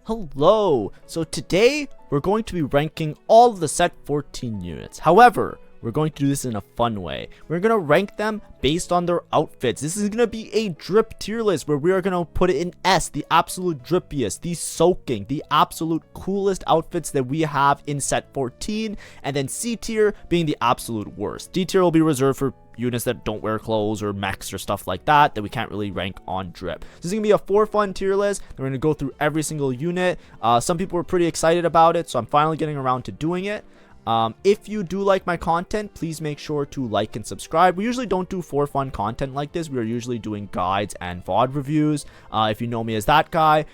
Hello! So today, we're going to be ranking all of the set 14 units. However, we're going to do this in a fun way. We're going to rank them based on their outfits. This is going to be a drip tier list where we are going to put it in S, the absolute drippiest, the soaking, the absolute coolest outfits that we have in set 14. And then C tier being the absolute worst. D tier will be reserved for units that don't wear clothes or mechs or stuff like that we can't really rank on drip. This is gonna be a for fun tier list. We're gonna go through every single unit. Some people were pretty excited about it, so I'm finally getting around to doing it. If you do like my content, please make sure to like and subscribe. We usually don't do for fun content like this. We are usually doing guides and VOD reviews, if you know me as that guy.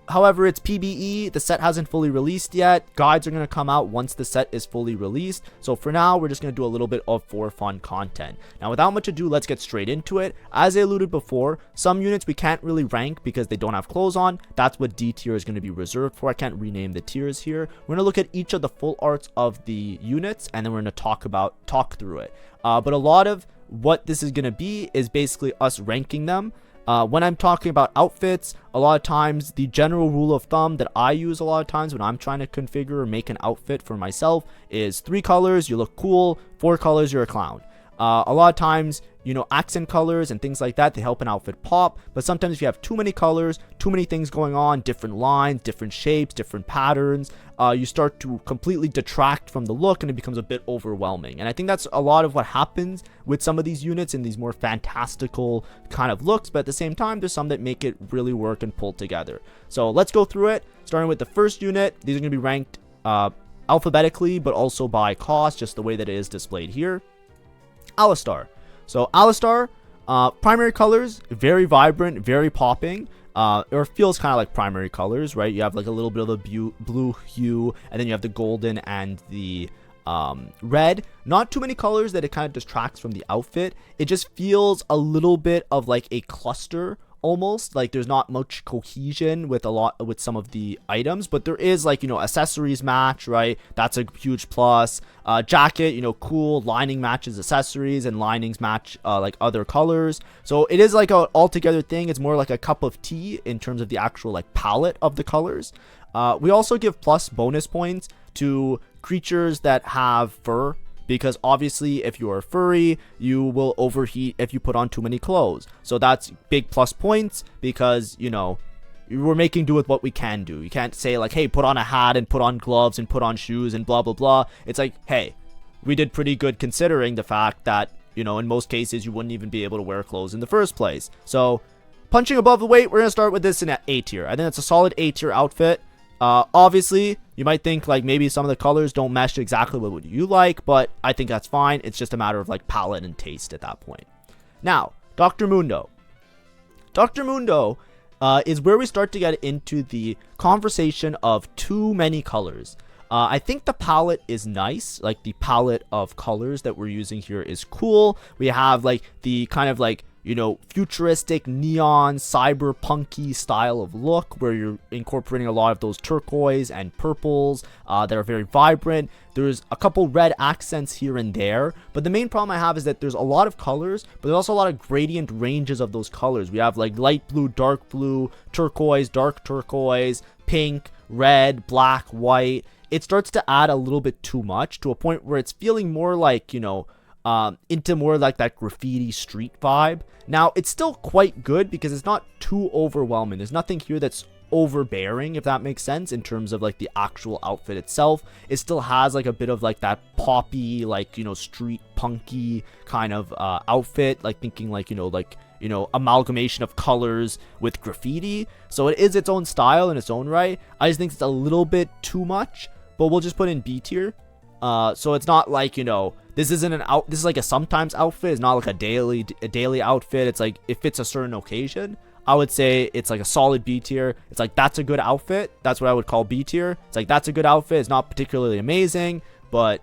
However, it's PBE. The set hasn't fully released yet. Guides are going to come out once the set is fully released. So for now, we're just going to do a little bit of for fun content. Now, without much ado, let's get straight into it. As I alluded before, some units we can't really rank because they don't have clothes on. That's what D tier is going to be reserved for. I can't rename the tiers here. We're going to look at each of the full arts of the units, and then we're going to talk through it. But a lot of what this is going to be is basically us ranking them. When I'm talking about outfits, a lot of times the general rule of thumb that I use a lot of times when I'm trying to configure or make an outfit for myself is 3 colors, you look cool, 4 colors, you're a clown. A lot of times, you know, accent colors and things like that, they help an outfit pop. But sometimes if you have too many colors, too many things going on, different lines, different shapes, different patterns, you start to completely detract from the look and it becomes a bit overwhelming. And I think that's a lot of what happens with some of these units in these more fantastical kind of looks. But at the same time, there's some that make it really work and pull together. So let's go through it, starting with the first unit. These are going to be ranked alphabetically, but also by cost, just the way that it is displayed here. Alistar. So Alistar, primary colors, very vibrant, very popping, or feels kind of like primary colors, right? You have like a little bit of a blue hue, and then you have the golden and the red. Not too many colors that it kind of distracts from the outfit. It just feels a little bit of like a cluster, almost like there's not much cohesion with some of the items, but there is, like, you know, accessories match, right? That's a huge plus. Jacket, you know, cool. Lining matches accessories, and linings match like other colors. So it is like a altogether thing. It's more like a cup of tea in terms of the actual like palette of the colors. We also give plus bonus points to creatures that have fur, because obviously if you are furry, you will overheat if you put on too many clothes. So that's big plus points, because, you know, we're making do with what we can do. You can't say like, hey, put on a hat and put on gloves and put on shoes and blah blah blah. It's like, hey, we did pretty good considering the fact that, you know, in most cases you wouldn't even be able to wear clothes in the first place. So punching above the weight, we're gonna start with this in A tier. I think it's a solid A tier outfit. Obviously, you might think like maybe some of the colors don't mesh exactly with what you like, but I think that's fine. It's just a matter of like palette and taste at that point. Now, Dr. Mundo. Dr. Mundo is where we start to get into the conversation of too many colors. I think the palette is nice. Like, the palette of colors that we're using here is cool. We have like the kind of like, you know, futuristic neon cyberpunky style of look where you're incorporating a lot of those turquoise and purples that are very vibrant. There's a couple red accents here and there, but the main problem I have is that there's a lot of colors, but there's also a lot of gradient ranges of those colors. We have like light blue, dark blue, turquoise, dark turquoise, pink, red, black, white. It starts to add a little bit too much, to a point where it's feeling more like, you know, into more like that graffiti street vibe. Now, it's still quite good because it's not too overwhelming. There's nothing here that's overbearing, if that makes sense, in terms of like the actual outfit itself. It still has like a bit of like that poppy, like, you know, street punky kind of outfit, like thinking like, you know, amalgamation of colors with graffiti. So it is its own style in its own right. I just think it's a little bit too much, but we'll just put in B tier. So it's not like, you know, this isn't this is like a sometimes outfit. It's not like a daily outfit. It's like it fits a certain occasion. I would say it's like a solid B tier. It's like, that's a good outfit. That's what I would call B tier. It's like, that's a good outfit. It's not particularly amazing, but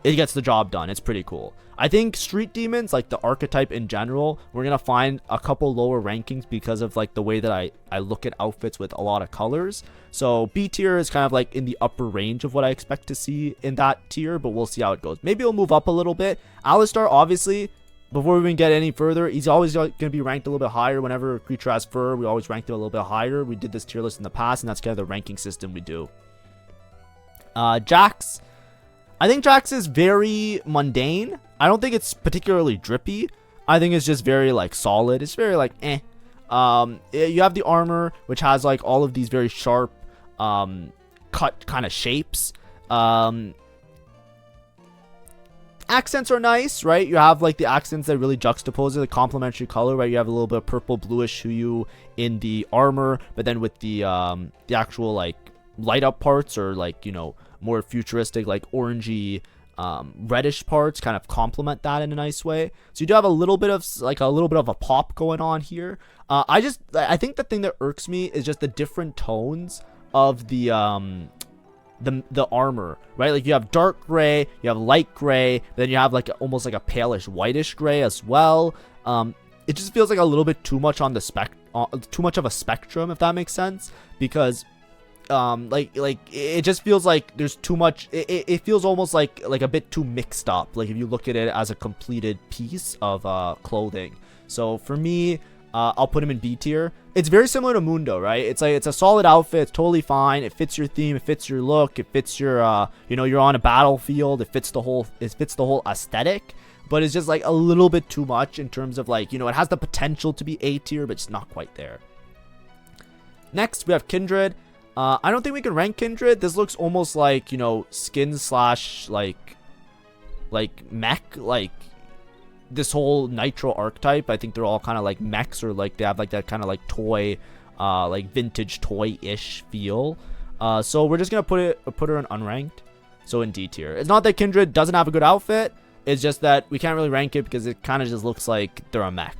it gets the job done. It's pretty cool. I think Street Demons, like the archetype in general, we're going to find a couple lower rankings because of like the way that I look at outfits with a lot of colors. So B tier is kind of like in the upper range of what I expect to see in that tier, but we'll see how it goes. Maybe it'll move up a little bit. Alistar, obviously, before we even get any further, he's always going to be ranked a little bit higher. Whenever a creature has fur, we always rank them a little bit higher. We did this tier list in the past, and that's kind of the ranking system we do. Jax. I think Jax is very mundane. I don't think it's particularly drippy. I think it's just very, like, solid. It's very, like, eh. You have the armor, which has, like, all of these very sharp, cut kind of shapes. Accents are nice, right? You have, like, the accents that really juxtapose it, the complementary color, right? You have a little bit of purple, bluish hue in the armor, but then with the actual, like, light up parts, or, like, you know, more futuristic, like, orangey, reddish parts kind of complement that in a nice way. So you do have a little bit of a pop going on here. I think the thing that irks me is just the different tones of the armor, right? Like, you have dark gray, you have light gray, but then you have, like, almost like a palish whitish gray as well. It just feels like a little bit too much on the too much of a spectrum, if that makes sense, because like it just feels like there's too much. It feels almost like a bit too mixed up, like if you look at it as a completed piece of clothing. So for me, I'll put him in B tier. It's very similar to Mundo, right? It's like, it's a solid outfit. It's totally fine. It fits your theme. It fits your look. It fits your you know, you're on a battlefield. It fits the whole aesthetic. But it's just like a little bit too much in terms of, like, you know, it has the potential to be A tier, but it's not quite there. Next, we have Kindred. I don't think we can rank Kindred. This looks almost like, you know, skin slash like mech, like this whole Nitro archetype. I think they're all kind of like mechs, or like they have like that kind of like toy, like vintage toy-ish feel. So we're just gonna put her in unranked, so in D tier. It's not that Kindred doesn't have a good outfit. It's just that we can't really rank it because it kind of just looks like they're a mech.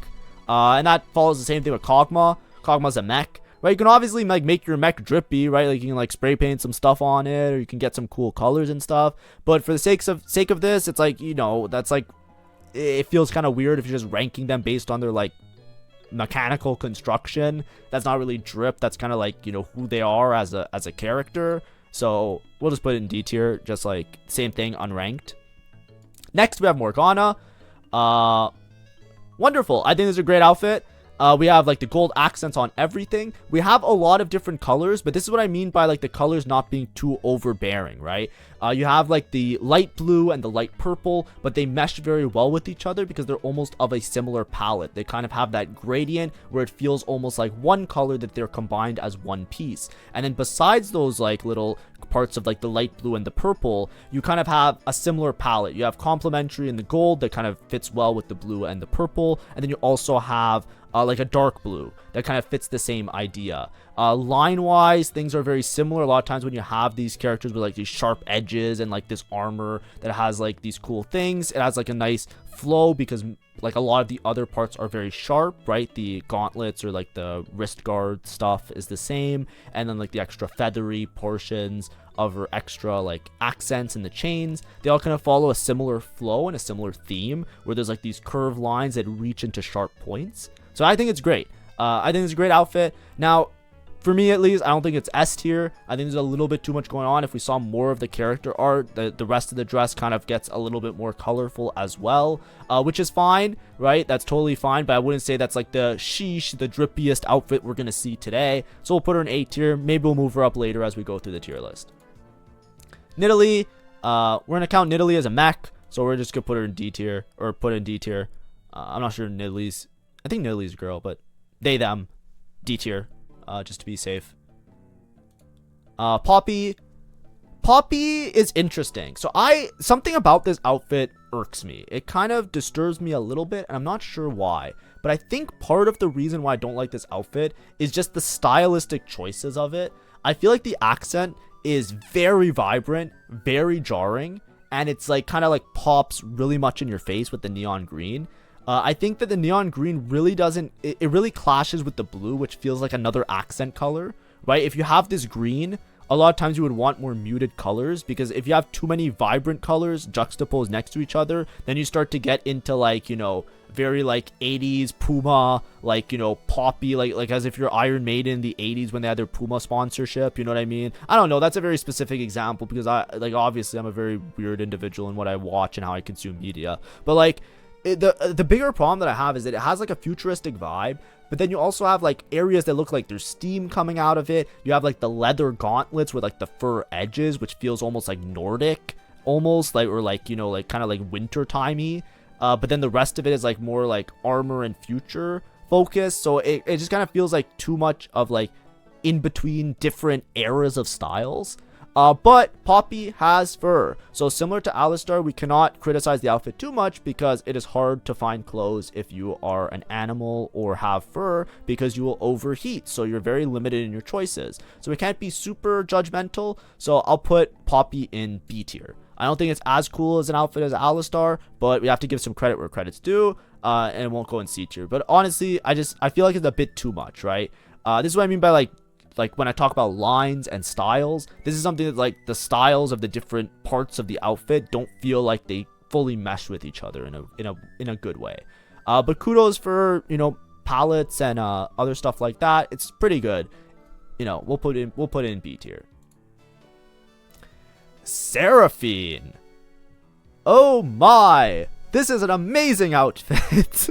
And that follows the same thing with Kog'Maw. Kog'Maw's a mech. Right, you can obviously, like, make your mech drippy, right? Like, you can, like, spray paint some stuff on it, or you can get some cool colors and stuff. But for the sake of this, it's like, you know, that's like, it feels kind of weird if you're just ranking them based on their, like, mechanical construction. That's not really drip. That's kind of like, you know, who they are as a character. So we'll just put it in D tier, just like same thing, unranked. Next, we have Morgana. Wonderful. I think this is a great outfit. We have, like, the gold accents on everything. We have a lot of different colors, but this is what I mean by, like, the colors not being too overbearing, right? You have, like, the light blue and the light purple, but they mesh very well with each other because they're almost of a similar palette. They kind of have that gradient where it feels almost like one color that they're combined as one piece. And then besides those, like, little parts of, like, the light blue and the purple, you kind of have a similar palette. You have complementary in the gold that kind of fits well with the blue and the purple, and then you also have like a dark blue that kind of fits the same idea. Line wise, things are very similar. A lot of times when you have these characters with, like, these sharp edges and, like, this armor that has, like, these cool things, it has, like, a nice flow because, like, a lot of the other parts are very sharp, right? The gauntlets or, like, the wrist guard stuff is the same, and then, like, the extra feathery portions of her extra, like, accents in the chains, they all kind of follow a similar flow and a similar theme where there's, like, these curved lines that reach into sharp points. So I think it's great. I think it's a great outfit. Now, for me at least, I don't think it's S tier. I think there's a little bit too much going on. If we saw more of the character art, the rest of the dress kind of gets a little bit more colorful as well, which is fine, right? That's totally fine, but I wouldn't say that's like the drippiest outfit we're going to see today. So we'll put her in A tier. Maybe we'll move her up later as we go through the tier list. Nidalee, we're going to count Nidalee as a mech, so we're just going to put her in D tier, or put in D tier. I'm not sure Nidalee's, I think Nidalee's a girl, but they, them, D tier, just to be safe. Poppy is interesting. So something about this outfit irks me. It kind of disturbs me a little bit, and I'm not sure why. But I think part of the reason why I don't like this outfit is just the stylistic choices of it. I feel like the accent is very vibrant, very jarring, and it's like kind of like pops really much in your face with the neon green. I think that the neon green really doesn't, it really clashes with the blue, which feels like another accent color, right? If you have this green, a lot of times you would want more muted colors, because if you have too many vibrant colors juxtaposed next to each other, then you start to get into, like, you know, very like 80s Puma, like, you know, poppy, like as if you're Iron Maiden in the 80s when they had their Puma sponsorship, you know what I mean? I don't know, that's a very specific example, because obviously I'm a very weird individual in what I watch and how I consume media, but like, the bigger problem that I have is that it has like a futuristic vibe, but then you also have like areas that look like there's steam coming out of it. You have like the leather gauntlets with like the fur edges, which feels almost like Nordic, almost like, or like, you know, like kind of like winter timey. But then the rest of it is like more like armor and future focus. So it just kind of feels like too much of like in between different eras of styles. But Poppy has fur. So similar to Alistar, we cannot criticize the outfit too much because it is hard to find clothes if you are an animal or have fur, because you will overheat. So you're very limited in your choices. So we can't be super judgmental. So I'll put Poppy in B tier. I don't think it's as cool as an outfit as Alistar, but we have to give some credit where credit's due, and it won't go in C tier. But honestly, I feel like it's a bit too much, right? This is what I mean by like when I talk about lines and styles. This is something that like the styles of the different parts of the outfit don't feel like they fully mesh with each other in a good way. But kudos for, you know, palettes and other stuff like that. It's pretty good. You know, we'll put it in B tier. Seraphine. Oh my, this is an amazing outfit.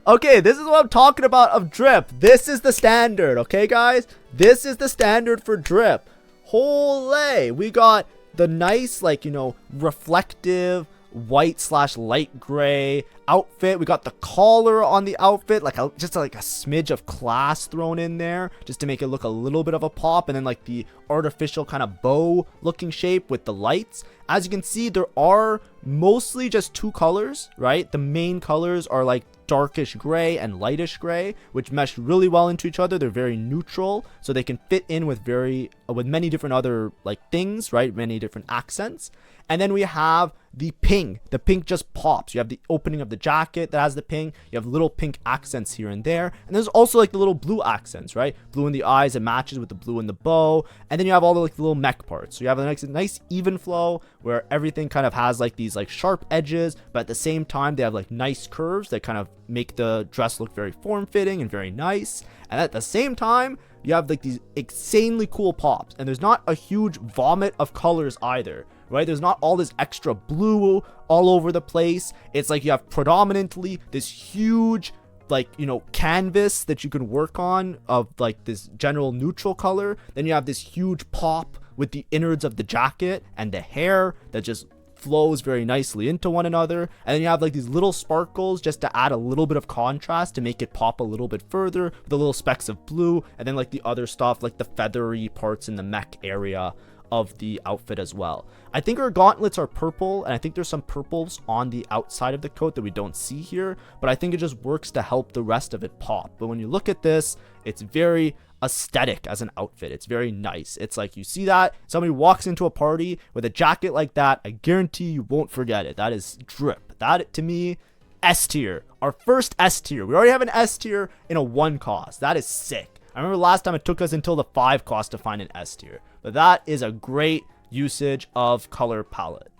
Okay, this is what I'm talking about of drip. This is the standard, okay guys? This is the standard for drip. Holy, we got the nice, like, you know, reflective white / light gray outfit. We got the collar on the outfit, like just like a smidge of class thrown in there just to make it look a little bit of a pop, and then like the artificial kind of bow looking shape with the lights. As you can see, there are mostly just two colors, right? The main colors are like darkish gray and lightish gray, which mesh really well into each other. They're very neutral, so they can fit in with many different other like things, right? Many different accents. And then we have the ping. The pink just pops. You have the opening of the jacket that has the ping. You have little pink accents here and there. And there's also like the little blue accents, right? Blue in the eyes, it matches with the blue in the bow. And then you have all the like the little mech parts. So you have a nice even flow where everything kind of has like these like sharp edges, but at the same time they have like nice curves that kind of make the dress look very form-fitting and very nice. And at the same time, you have like these insanely cool pops, and there's not a huge vomit of colors either, right? There's not all this extra blue all over the place. It's like you have predominantly this huge, like, you know, canvas that you can work on of like this general neutral color. Then you have this huge pop with the innards of the jacket and the hair that just flows very nicely into one another. And then you have like these little sparkles just to add a little bit of contrast to make it pop a little bit further with the little specks of blue, and then like the other stuff like the feathery parts in the mech area of the outfit as well. I think our gauntlets are purple, and I think there's some purples on the outside of the coat that we don't see here, but I think it just works to help the rest of it pop. But when you look at this, it's very aesthetic as an outfit. It's very nice. It's like you see that somebody walks into a party with a jacket like that, I guarantee you won't forget it. That is drip. That to me, S tier. Our first S tier. We already have an S tier in a 1 cost. That is sick. I remember last time it took us until the 5 cost to find an S tier, but that is a great usage of color palette.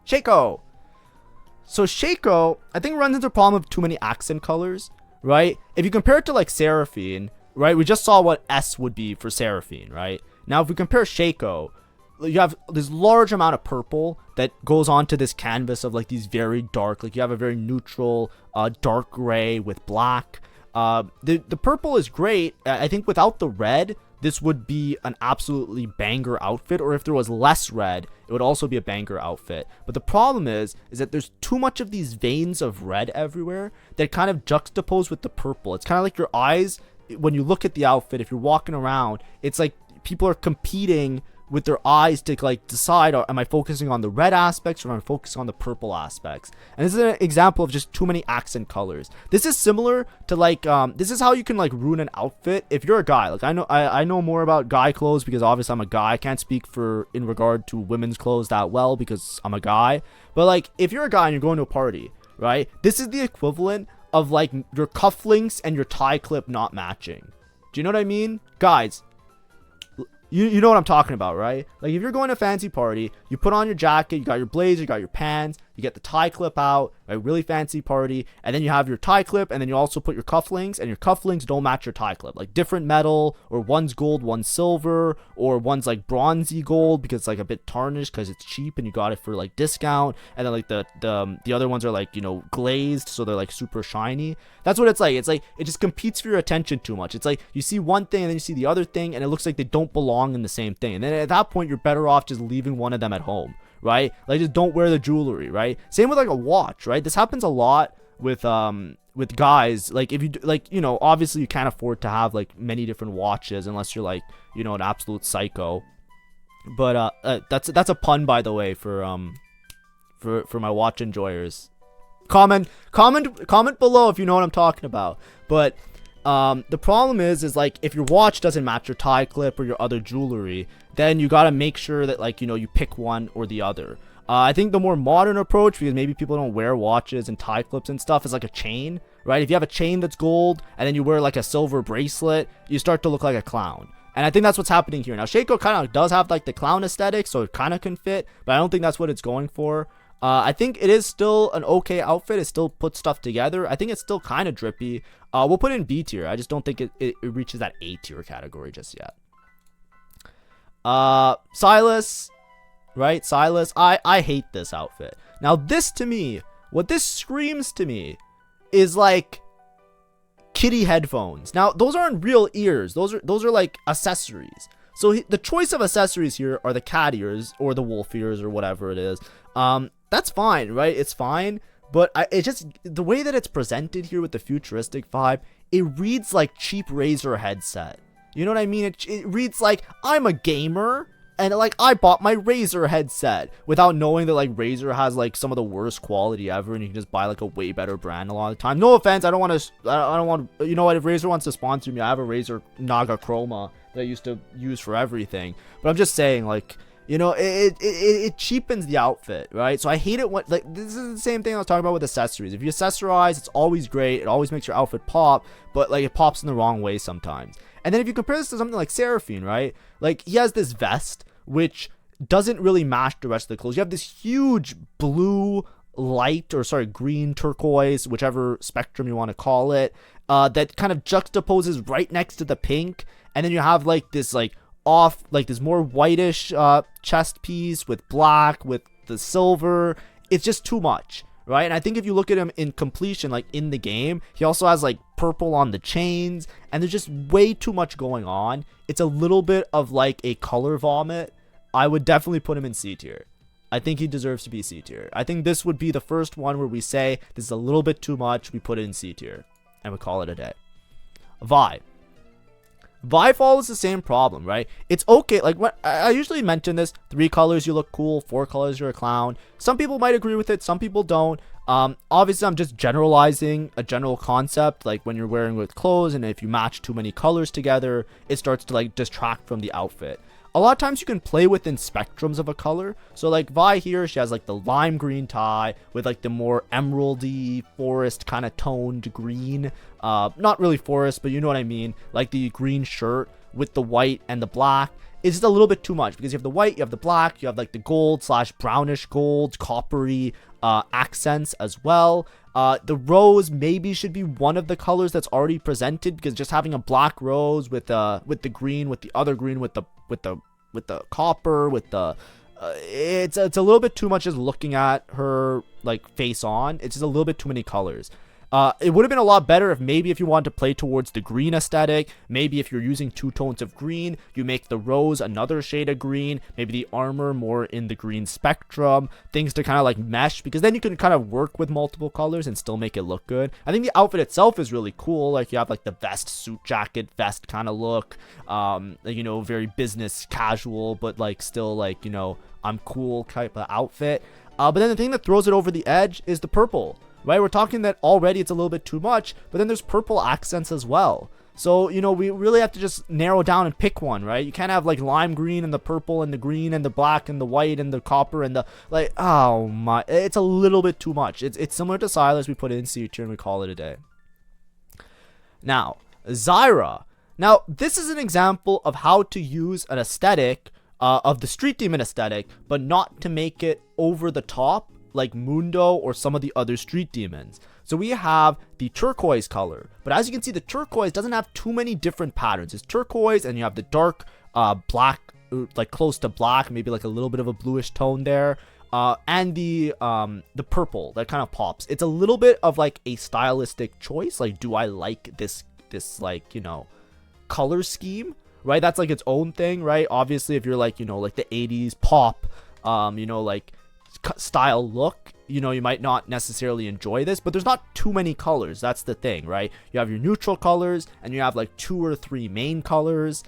Shaco. So Shaco, I think, runs into a problem of too many accent colors, right? If you compare it to like Seraphine, right? We just saw what S would be for Seraphine, right? Now, if we compare Shaco, you have this large amount of purple that goes onto this canvas of like these very dark, like you have a very neutral, dark gray with black. The purple is great. I think without the red, this would be an absolutely banger outfit, or if there was less red, it would also be a banger outfit. But the problem is that there's too much of these veins of red everywhere that kind of juxtapose with the purple. It's kind of like your eyes, when you look at the outfit, if you're walking around, it's like people are competing with their eyes to like decide, am I focusing on the red aspects or am I focusing on the purple aspects? And this is an example of just too many accent colors. This is similar to like this is how you can like ruin an outfit if you're a guy. Like I know more about guy clothes because obviously I'm a guy. I can't speak for in regard to women's clothes that well because I'm a guy. But like if you're a guy and you're going to a party, right? This is the equivalent of like your cufflinks and your tie clip not matching. Do you know what I mean? Guys, you know what I'm talking about, right? Like if you're going to a fancy party, you put on your jacket, you got your blazer, you got your pants, you get the tie clip out, a really fancy party, and then you have your tie clip, and then you also put your cufflinks, and your cufflinks don't match your tie clip, like different metal, or one's gold, one's silver, or one's like bronzy gold because it's like a bit tarnished because it's cheap and you got it for like discount, and then like the other ones are like, you know, glazed, so they're like super shiny. That's what it's like. It's like it just competes for your attention too much. It's like you see one thing and then you see the other thing, and it looks like they don't belong in the same thing, and then at that point you're better off just leaving one of them at home, right? Like, just don't wear the jewelry, right? Same with like a watch, right? This happens a lot with guys. Like, if you like, you know, obviously you can't afford to have like many different watches unless you're like, you know, an absolute psycho. But that's a pun, by the way, for my watch enjoyers. Comment below if you know what I'm talking about. But the problem is like, if your watch doesn't match your tie clip or your other jewelry, then you gotta make sure that, like, you know, you pick one or the other. I think the more modern approach, because maybe people don't wear watches and tie clips and stuff, is like a chain, right? If you have a chain that's gold and then you wear like a silver bracelet, you start to look like a clown. And I think that's what's happening here. Now, Shaco kind of does have like the clown aesthetic, so it kind of can fit, but I don't think that's what it's going for. I think it is still an okay outfit. It still puts stuff together. I think it's still kind of drippy. We'll put it in B tier. I just don't think it reaches that A tier category just yet. Silas, right? Silas, I hate this outfit. Now, this to me, what this screams to me is like kitty headphones. Now, those aren't real ears. Those are like accessories. So the choice of accessories here are the cat ears or the wolf ears or whatever it is. That's fine, right? It's fine, but it just, the way that it's presented here with the futuristic vibe, it reads like cheap Razer headset. You know what I mean? It reads like, I'm a gamer and like I bought my Razer headset, without knowing that like Razer has like some of the worst quality ever, and you can just buy like a way better brand a lot of the time. No offense, I don't want, you know what, if Razer wants to sponsor me, I have a Razer Naga Chroma that I used to use for everything, but I'm just saying, like, you know, it cheapens the outfit, right? So I hate it when, like, this is the same thing I was talking about with accessories. If you accessorize, it's always great. It always makes your outfit pop, but like it pops in the wrong way sometimes. And then if you compare this to something like Seraphine, right? Like, he has this vest, which doesn't really match the rest of the clothes. You have this huge blue light, or sorry, green turquoise, whichever spectrum you want to call it, that kind of juxtaposes right next to the pink. And then you have like this like off, like this more whitish chest piece with black, with the silver. It's just too much, right? And I think if you look at him in completion, like in the game, he also has like purple on the chains, and there's just way too much going on. It's a little bit of like a color vomit. I would definitely put him in C tier. I think he deserves to be C tier. I think this would be the first one where we say this is a little bit too much, we put it in C tier, and we call it a day. Vi follows the same problem, right? It's okay, like, what I usually mention this: 3 colors you look cool, 4 colors you're a clown. Some people might agree with it, some people don't. Obviously I'm just generalizing a general concept, like when you're wearing with clothes, and if you match too many colors together, it starts to like distract from the outfit. A lot of times you can play within spectrums of a color. So like Vi here, she has like the lime green tie with like the more emeraldy forest kind of toned green. Not really forest, but you know what I mean. Like the green shirt with the white and the black. It's just a little bit too much, because you have the white, you have the black, you have like the gold / brownish gold, coppery accents as well. The rose maybe should be one of the colors that's already presented, because just having a black rose with the green, with the other green, with the copper, with the it's a little bit too much just looking at her like face on. It's just a little bit too many colors. It would have been a lot better if maybe if you wanted to play towards the green aesthetic, maybe if you're using 2 tones of green, you make the rose another shade of green, maybe the armor more in the green spectrum, things to kind of like mesh, because then you can kind of work with multiple colors and still make it look good. I think the outfit itself is really cool. Like, you have like the vest, suit jacket, vest kind of look, you know, very business casual, but like still like, you know, I'm cool type of outfit. But then the thing that throws it over the edge is the purple. Right, we're talking that already it's a little bit too much, but then there's purple accents as well. So, you know, we really have to just narrow down and pick one, right? You can't have like lime green and the purple and the green and the black and the white and the copper and the, like, oh my, it's a little bit too much. It's similar to Silas. We put it in C tier and we call it a day. Now, Zyra. Now, this is an example of how to use an aesthetic of the Street Demon aesthetic, but not to make it over the top like Mundo or some of the other street demons. So we have the turquoise color, but as you can see, the turquoise doesn't have too many different patterns. It's turquoise, and you have the dark black, like close to black, maybe like a little bit of a bluish tone there, and the purple that kind of pops. It's a little bit of like a stylistic choice. Like, do I like this like, you know, color scheme, right? That's like its own thing, right? Obviously, if you're like, you know, like the 80s pop, you know, like style look, you know, you might not necessarily enjoy this, but there's not too many colors. That's the thing, right? You have your neutral colors, and you have like 2 or 3 main colors.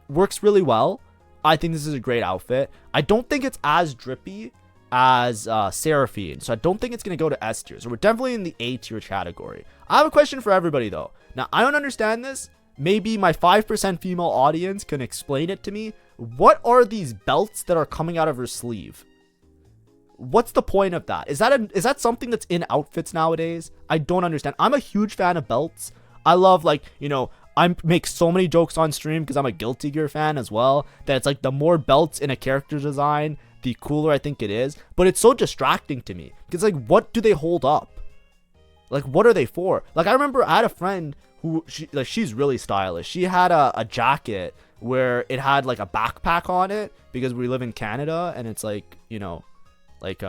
Works really well. I think this is a great outfit. I don't think it's as drippy as Seraphine, so I don't think it's going to go to S tier. So we're definitely in the A tier category. I have a question for everybody though. Now, I don't understand this. Maybe my 5% female audience can explain it to me. What are these belts that are coming out of her sleeve? What's the point of that? Is that something that's in outfits nowadays? I don't understand. I'm a huge fan of belts. I love, like, you know, I make so many jokes on stream because I'm a Guilty Gear fan as well, that it's like the more belts in a character design, the cooler I think it is. But it's so distracting to me because, like, what do they hold up? Like, what are they for? Like, I remember I had a friend who, she's really stylish. She had a jacket where it had like a backpack on it because we live in Canada, and it's like, you know, like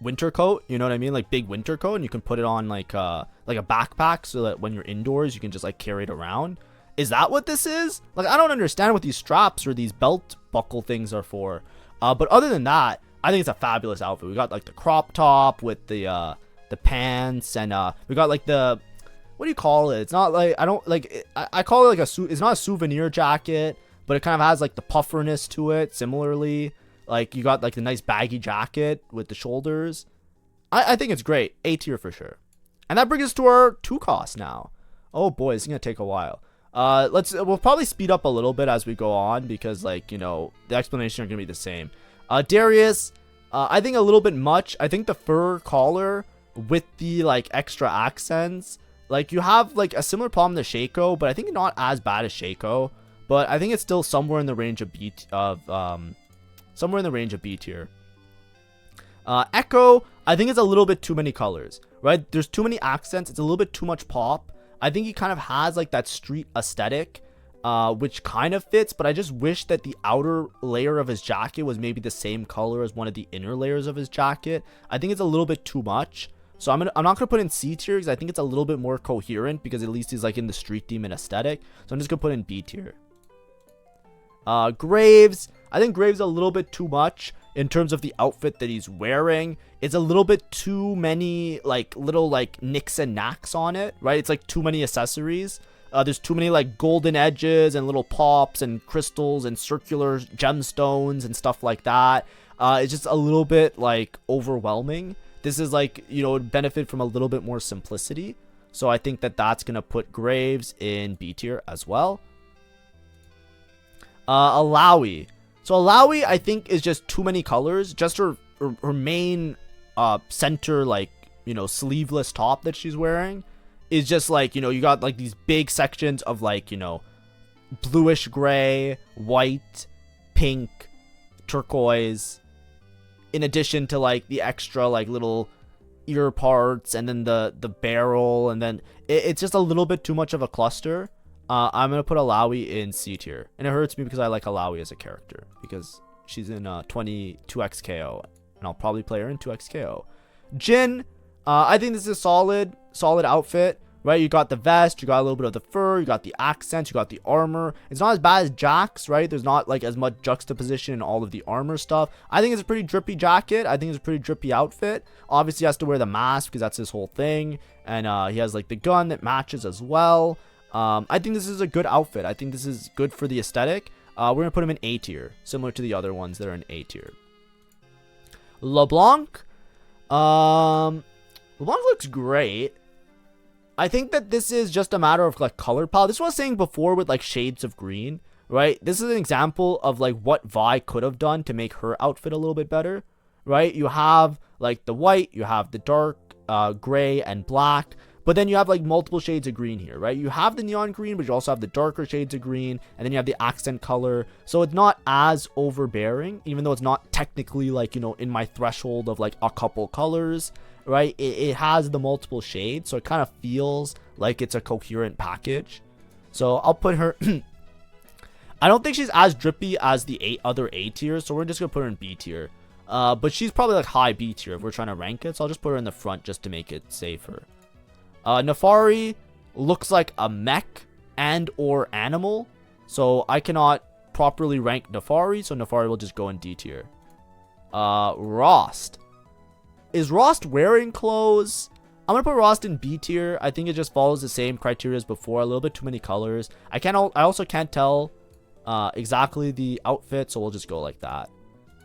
winter coat, you know what I mean, like big winter coat, and you can put it on like a backpack so that when you're indoors you can just like carry it around. Is that what this is? Like, I don't understand what these straps or these belt buckle things are for. But other than that, I think it's a fabulous outfit. We got like the crop top with the pants, and we got like the, what do you call it? It's not like, I don't like, I call it like it's not a souvenir jacket, but it kind of has like the pufferness to it. Similarly, like you got like the nice baggy jacket with the shoulders. I think it's great. A tier for sure. And that brings us to our 2 costs now. Oh boy, it's gonna take a while. We'll probably speed up a little bit as we go on because, like, you know, the explanation are gonna be the same. Darius, I think a little bit much. I think the fur collar with the like extra accents, like, you have like a similar problem to Shaco, but I think not as bad as Shaco. But I think it's still somewhere in the range of B tier. Echo, I think it's a little bit too many colors, right? There's too many accents. It's a little bit too much pop. I think he kind of has like that street aesthetic, which kind of fits, but I just wish that the outer layer of his jacket was maybe the same color as one of the inner layers of his jacket. I think it's a little bit too much. So I'm not going to put in C tier because I think it's a little bit more coherent because at least he's like in the street demon aesthetic. So I'm just going to put in B tier. Graves, I think Graves a little bit too much in terms of the outfit that he's wearing. It's a little bit too many like little like nicks and knacks on it, right? It's like too many accessories. There's too many like golden edges and little pops and crystals and circular gemstones and stuff like that. It's just a little bit like overwhelming. This is like, you know, would benefit from a little bit more simplicity. So I think that that's going to put Graves in B tier as well. Alawi. So Alawi, I think, is just too many colors. Just her main center, like, you know, sleeveless top that she's wearing is just like, you know, you got like these big sections of like, you know, bluish gray, white, pink, turquoise, in addition to like the extra like little ear parts and then the barrel, and then it's just a little bit too much of a cluster. I'm gonna put Alawi in C tier, and it hurts me because I like Alawi as a character because she's in 22x KO, and I'll probably play her in 2x KO. Jin, I think this is a solid outfit, right? You got the vest, you got a little bit of the fur, you got the accents, you got the armor. It's not as bad as Jack's, right? There's not like as much juxtaposition in all of the armor stuff. I think it's a pretty drippy jacket. I think it's a pretty drippy outfit. Obviously, he has to wear the mask because that's his whole thing, and he has like the gun that matches as well. I think this is a good outfit. I think this is good for the aesthetic. We're gonna put him in A tier, similar to the other ones that are in A tier. LeBlanc, LeBlanc looks great. I think that this is just a matter of like color palette. This is what I was saying before with like shades of green, right? This is an example of like what Vi could have done to make her outfit a little bit better, right? You have like the white, you have the dark gray and black, But then you have like multiple shades of green here, right? You have the neon green, but you also have the darker shades of green, and then you have the accent color. So it's not as overbearing, even though it's not technically like, you know, in my threshold of like a couple colors, right? It has the multiple shades, so it kind of feels like it's a coherent package. So I'll put her I don't think she's as drippy as the other A tiers, so we're just gonna put her in B tier. But she's probably like high B tier if we're trying to rank it, so I'll just put her in the front just to make it safer. Nefari looks like a mech and or animal, so I cannot properly rank Nefari, so Nefari will just go in D tier. Rost. Is Rost wearing clothes? I'm gonna put Rost in B tier. I think it just follows the same criteria as before, a little bit too many colors. I also can't tell exactly the outfit, so we'll just go like that.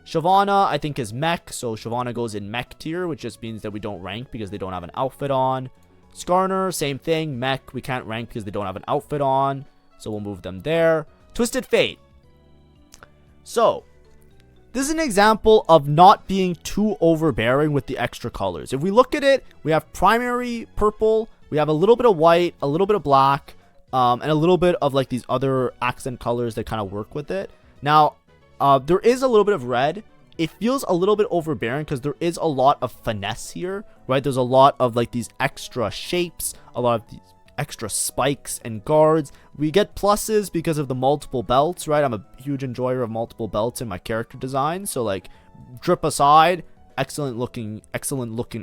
Shyvana, I think, is mech, so Shyvana goes in mech tier, which just means that we don't rank because they don't have an outfit on. Skarner, same thing, mech, we can't rank because they don't have an outfit on, so we'll move them there. Twisted Fate. So, this is an example of not being too overbearing with the extra colors. If we look at it, we have primary purple, we have a little bit of white, a little bit of black, and a little bit of like these other accent colors that kind of work with it. Now, there is a little bit of red. It feels a little bit overbearing because there is a lot of finesse here, right? There's a lot of like these extra shapes, a lot of these extra spikes and guards. We get pluses because of the multiple belts, right? I'm a huge enjoyer of multiple belts in my character design. So like, drip aside, excellent looking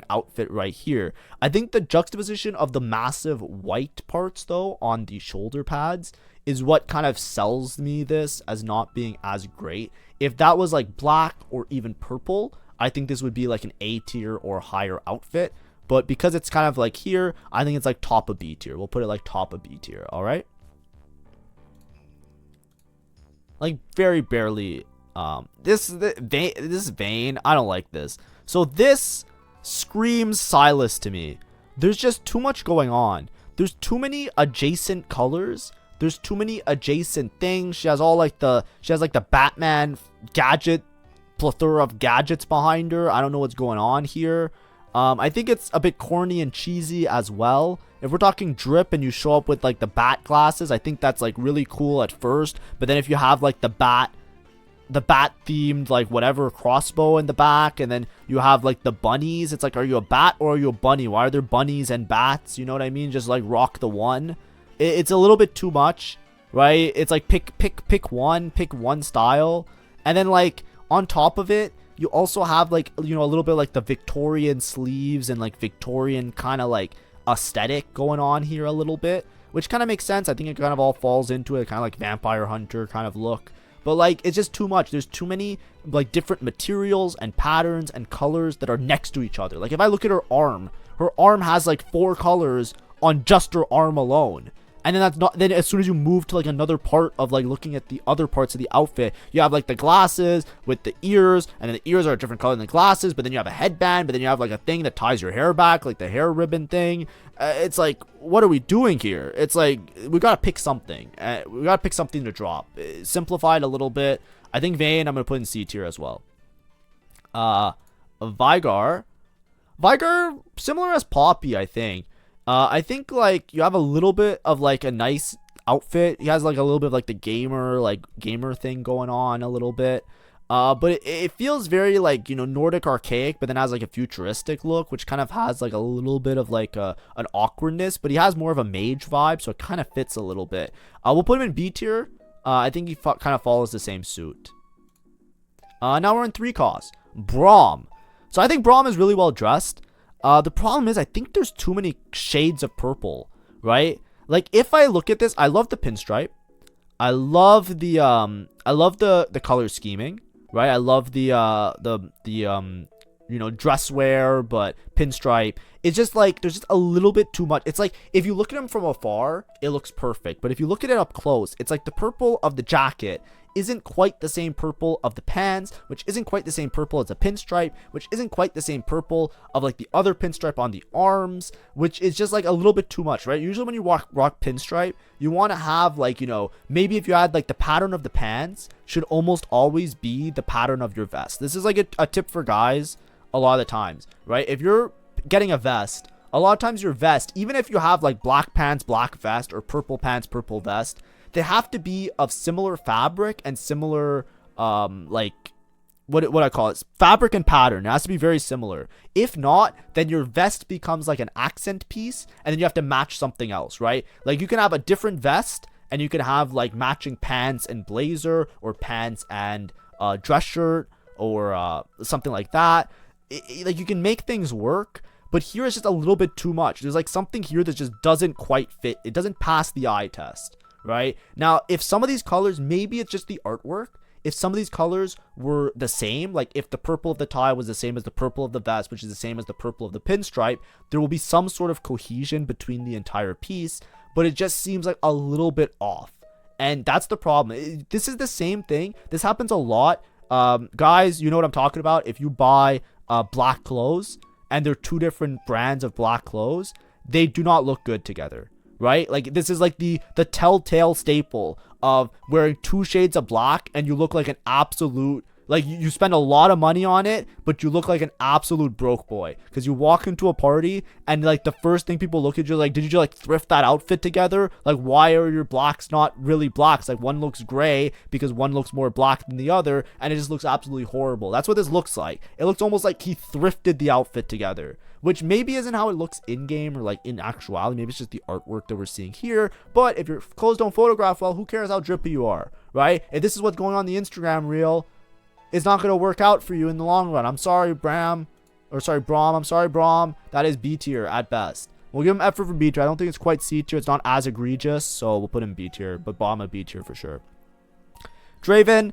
outfit right here. I think the juxtaposition of the massive white parts though on the shoulder pads is what kind of sells me this as not being as great. If that was like black or even purple, I think this would be like an A tier or higher outfit. But because it's kind of like here, I think it's like top of B tier. We'll put it like top of B tier, all right? Like very barely. This is Vayne. I don't like this. So this screams Silas to me. There's just too much going on. There's too many adjacent colors. There's too many adjacent things. She has like the Batman gadget, plethora of gadgets behind her. I don't know what's going on here. I think it's a bit corny and cheesy as well. If we're talking drip and you show up with like the bat glasses, I think that's like really cool at first. But then if you have like the bat themed like whatever crossbow in the back, and then you have like the bunnies, it's like, are you a bat or are you a bunny? Why are there bunnies and bats? You know what I mean? Just like rock the one. It's a little bit too much, right? It's like pick one style, and then like on top of it, you also have like, you know, a little bit like the Victorian sleeves and like Victorian kind of like aesthetic going on here a little bit, which kind of makes sense. I think it kind of all falls into it, kind of like Vampire Hunter kind of look. But like, it's just too much. There's too many like different materials and patterns and colors that are next to each other. Like if I look at her arm has like 4 colors on just her arm alone. And then that's not, then as soon as you move to like another part of like looking at the other parts of the outfit, you have like the glasses with the ears, and then the ears are a different color than the glasses, but then you have a headband, but then you have like a thing that ties your hair back, like the hair ribbon thing. It's like, what are we doing here? It's like, we gotta pick something. We gotta pick something to drop. Simplify it a little bit. I think Vayne, I'm gonna put in C tier as well. Vigar, similar as Poppy, I think. I think like you have a little bit of like a nice outfit. He has like a little bit of like the gamer thing going on a little bit. But it feels very like, you know, Nordic archaic, but then has like a futuristic look, which kind of has like a little bit of like an awkwardness, but he has more of a mage vibe, so it kind of fits a little bit. We'll put him in B tier. I think he kind of follows the same suit. Now we're in 3 cause. Braum. So I think Braum is really well dressed. The problem is I think there's too many shades of purple, right? Like if I look at this, I love the pinstripe. I love the color scheming, right? I love the you know, dress wear, but pinstripe. It's just like, there's just a little bit too much. It's like, if you look at him from afar, it looks perfect. But if you look at it up close, it's like the purple of the jacket isn't quite the same purple of the pants, which isn't quite the same purple as a pinstripe, which isn't quite the same purple of like the other pinstripe on the arms, which is just like a little bit too much, right? Usually when you rock pinstripe, you want to have like, you know, maybe if you had like the pattern of the pants should almost always be the pattern of your vest. This is like a tip for guys a lot of the times, right? If you're getting a vest, a lot of times your vest, even if you have like black pants, black vest, or purple pants, purple vest, they have to be of similar fabric and similar like what I call it, fabric and pattern. It has to be very similar. If not, then your vest becomes like an accent piece, and then you have to match something else, right? Like you can have a different vest, and you can have like matching pants and blazer, or pants and dress shirt, or something like that. Like you can make things work, but here it's just a little bit too much. There's like something here that just doesn't quite fit. It doesn't pass the eye test, right? Now, if some of these colors, maybe it's just the artwork. If some of these colors were the same, like if the purple of the tie was the same as the purple of the vest, which is the same as the purple of the pinstripe, there will be some sort of cohesion between the entire piece, but it just seems like a little bit off. And that's the problem. This is the same thing. This happens a lot. Guys, you know what I'm talking about. If you buy black clothes and they're two different brands of black clothes, they do not look good together. Right? Like this is like the telltale staple of wearing two shades of black and you look like an absolute, like you spend a lot of money on it, but you look like an absolute broke boy because you walk into a party and like the first thing people look at you like, did you like thrift that outfit together? Like, why are your blacks not really blacks? Like one looks gray because one looks more black than the other, and it just looks absolutely horrible. That's what this looks like. It looks almost like he thrifted the outfit together, which maybe isn't how it looks in game or like in actuality. Maybe it's just the artwork that we're seeing here. But if your clothes don't photograph well, who cares how drippy you are, right? If this is what's going on the Instagram reel, it's not going to work out for you in the long run. I'm sorry, Bram. I'm sorry, Brom. That is B tier at best. We'll give him F for B tier. I don't think it's quite C tier. It's not as egregious, so we'll put him B tier. But Brom a B tier for sure. Draven,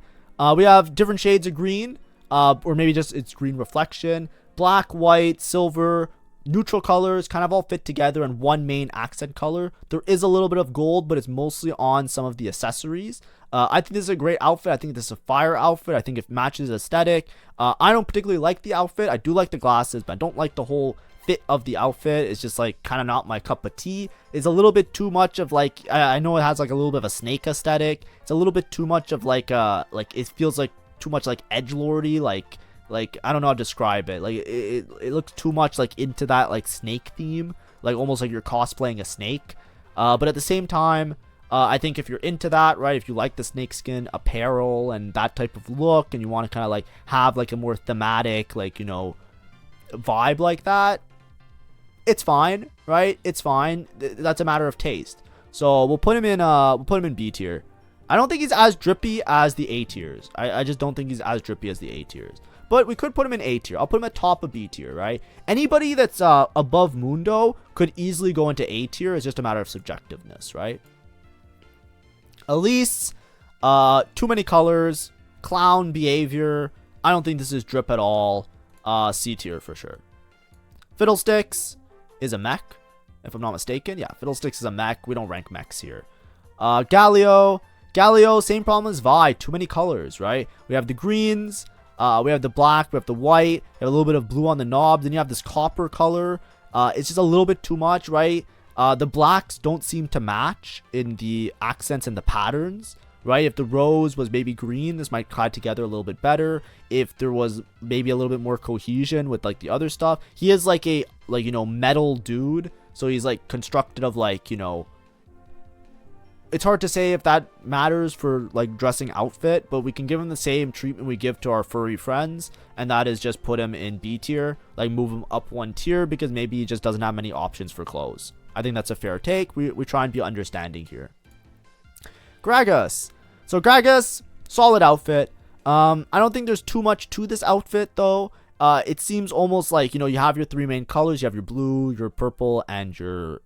we have different shades of green, or maybe just it's green reflection. Black, white, silver, neutral colors kind of all fit together in one main accent color. There is a little bit of gold, but it's mostly on some of the accessories. I think this is a great outfit. I think this is a fire outfit. I think it matches aesthetic. I don't particularly like the outfit. I do like the glasses, but I don't like the whole fit of the outfit. It's just like kind of not my cup of tea. It's a little bit too much of like, I know it has like a little bit of a snake aesthetic. It's a little bit too much of like it feels like too much like edgelordy, like I don't know how to describe it. Like it looks too much like into that like snake theme, like almost like you're cosplaying a snake. But at the same time, I think if you're into that, right, if you like the snakeskin apparel and that type of look, and you want to kind of like have like a more thematic, like, you know, vibe like that, it's fine, right? It's fine. That's a matter of taste. So we'll put him in B tier. I don't think he's as drippy as the A tiers. I just don't think he's as drippy as the A tiers. But we could put him in A tier. I'll put him at top of B tier, right? Anybody that's above Mundo could easily go into A tier. It's just a matter of subjectiveness, right? Elise, too many colors, clown behavior. I don't think this is drip at all. C tier for sure. Fiddlesticks is a mech, if I'm not mistaken. Yeah, Fiddlesticks is a mech. We don't rank mechs here. Galio, same problem as Vi. Too many colors, right? We have the greens, we have the black, we have the white, we have a little bit of blue on the knob. Then you have this copper color. It's just a little bit too much, right? The blacks don't seem to match in the accents and the patterns, right? If the rose was maybe green, this might tie together a little bit better. If there was maybe a little bit more cohesion with like the other stuff. He is like a, like, you know, metal dude. So he's like constructed of like, you know, it's hard to say if that matters for like dressing outfit, but we can give him the same treatment we give to our furry friends, and that is just put him in B tier, like move him up one tier because maybe he just doesn't have many options for clothes. I think that's a fair take. We try and be understanding here. Gragas. So Gragas, solid outfit. I don't think there's too much to this outfit though. It seems almost like, you know, you have your three main colors. You have your blue, your purple, and your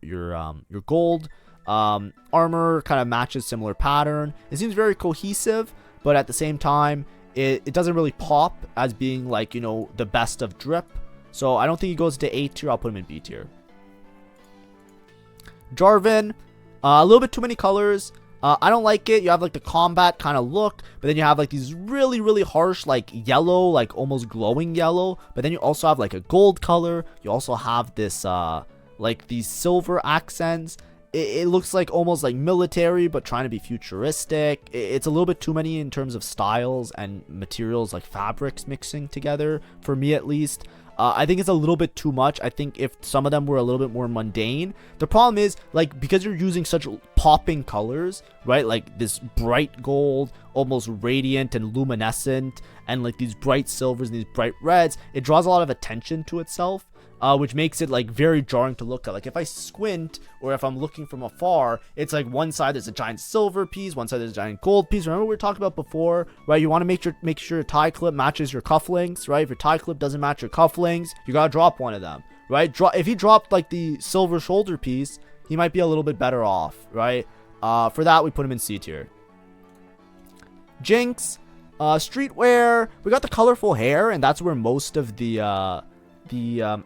gold. Armor kind of matches similar pattern. It seems very cohesive, but at the same time, it doesn't really pop as being like, you know, the best of drip. So I don't think he goes to A tier. I'll put him in B tier. Jarvan, a little bit too many colors. I don't like it. You have like the combat kind of look, but then you have like these really, really harsh like yellow, like almost glowing yellow. But then you also have like a gold color. You also have this like these silver accents. it looks like almost like military, but trying to be futuristic. It's a little bit too many in terms of styles and materials, like fabrics mixing together, for me at least. I think it's a little bit too much. I think if some of them were a little bit more mundane. The problem is, like, because you're using such popping colors, right? Like this bright gold, almost radiant and luminescent, and like these bright silvers and these bright reds, it draws a lot of attention to itself. Which makes it like very jarring to look at. Like if I squint, or if I'm looking from afar, it's like one side there's a giant silver piece, one side there's a giant gold piece. Remember we were talking about before, right? You want to make sure your tie clip matches your cufflinks, right? If your tie clip doesn't match your cufflinks, you gotta drop one of them, right? If he dropped like the silver shoulder piece, he might be a little bit better off, right? For that, we put him in C tier. Jinx, streetwear. We got the colorful hair, and that's where most of the